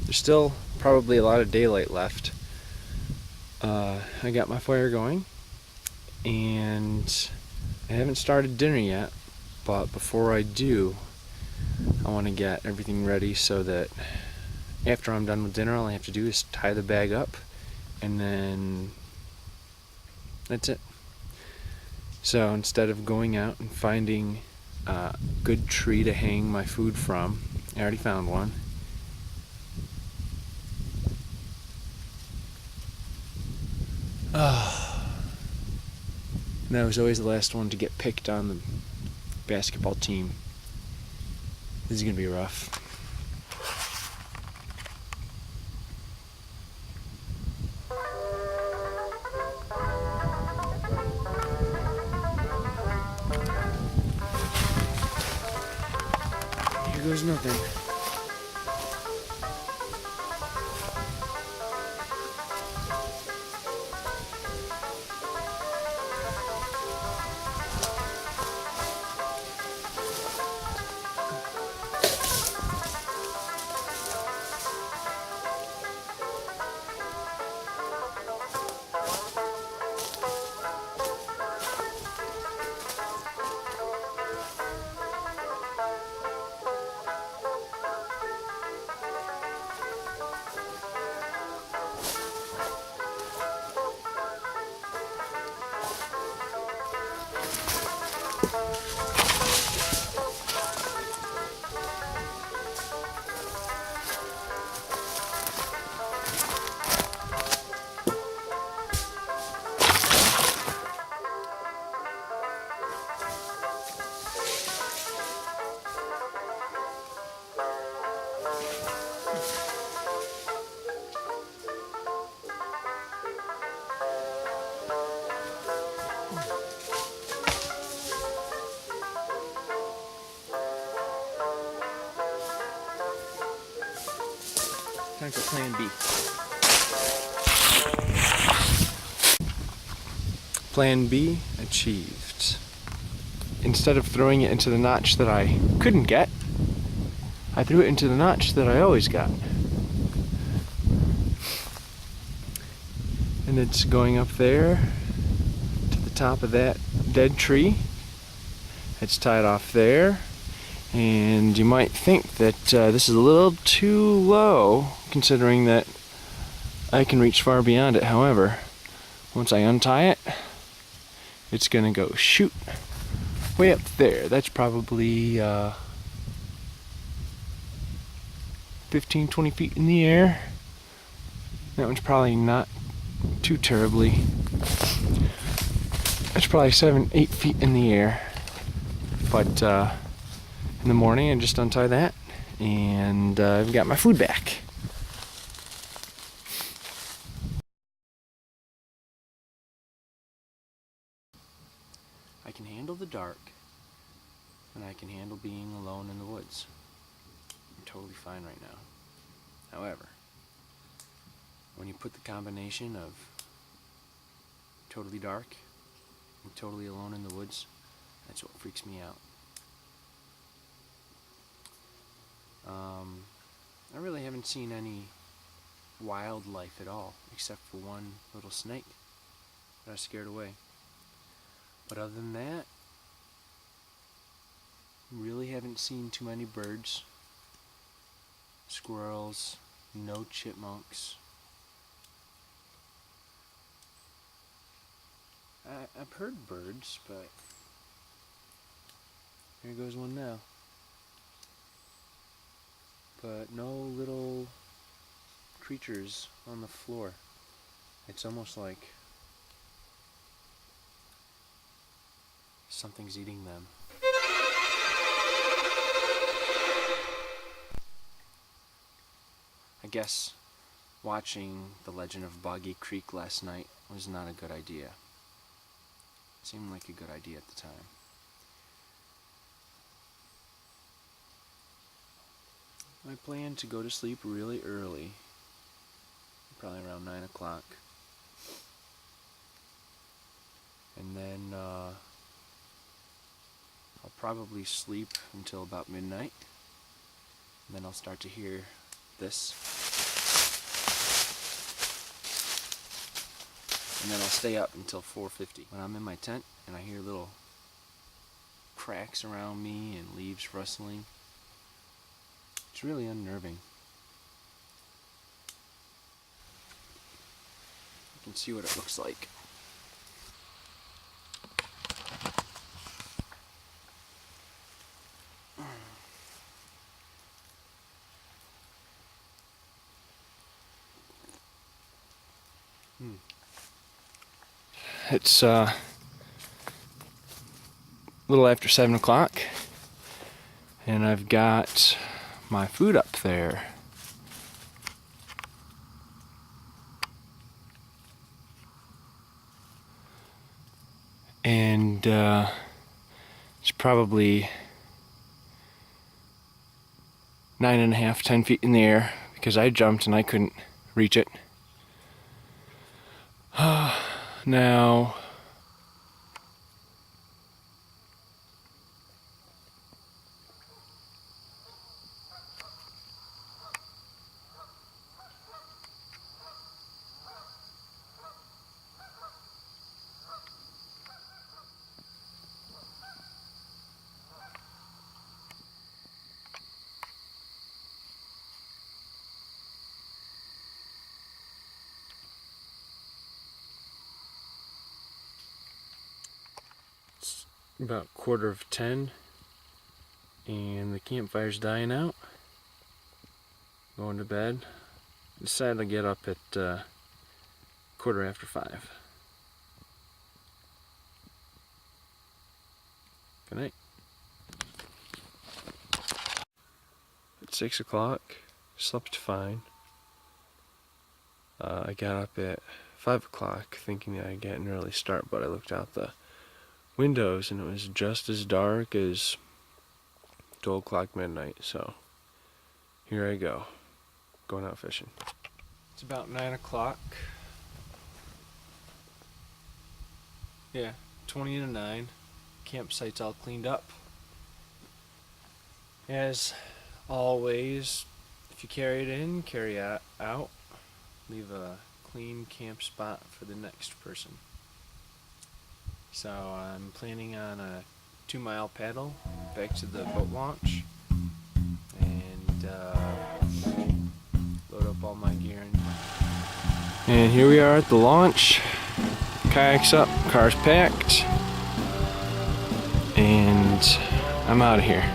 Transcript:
There's still probably a lot of daylight left. I got my fire going, and I haven't started dinner yet, but before I do, I want to get everything ready so that after I'm done with dinner, all I have to do is tie the bag up, and then that's it. So instead of going out and finding a good tree to hang my food from, I already found one. And I was always the last one to get picked on the basketball team. This is gonna be rough. Here goes nothing. Time for plan B. Plan B achieved. Instead of throwing it into the notch that I couldn't get, I threw it into the notch that I always got. And it's going up there to the top of that dead tree. It's tied off there. And you might think that this is a little too low, considering that I can reach far beyond it. However, once I untie it, it's gonna go shoot way up there. That's probably 15-20 feet in the air. That one's probably not too terribly. It's probably 7-8 feet in the air. But in the morning, I just untie that, and I've got my food back. I can handle the dark, and I can handle being alone in the woods. I'm totally fine right now. However, when you put the combination of totally dark and totally alone in the woods, that's what freaks me out. I really haven't seen any wildlife at all, except for one little snake that I scared away. But other than that, really haven't seen too many birds, squirrels, no chipmunks. I've heard birds, but here goes one now. But no little creatures on the floor. It's almost like something's eating them. I guess watching The Legend of Boggy Creek last night was not a good idea. It seemed like a good idea at the time. I plan to go to sleep really early, probably around 9 o'clock, and then I'll probably sleep until about midnight, and then I'll start to hear this. and then I'll stay up until 4:50. When I'm in my tent and I hear little cracks around me and leaves rustling, it's really unnerving. You can see what it looks like. It's a little after 7 o'clock, and I've got my food up there. And it's probably 9.5, 10 feet in the air because I jumped and I couldn't reach it. Now, it's about 9:45, and the campfire's dying out. Going to bed. Decided to get up at 5:15. Good night. At 6 o'clock, slept fine. I got up at 5 o'clock thinking that I'd get an early start, but I looked out the windows and it was just as dark as 12 o'clock midnight, so here I go, going out fishing. It's about 9 o'clock. Yeah, 20 to 9. Campsite's all cleaned up. As always, if you carry it in, carry it out. Leave a clean camp spot for the next person. So I'm planning on a 2-mile paddle back to the boat launch and load up all my gear. And here we are at the launch. Kayaks up, cars packed, and I'm out of here.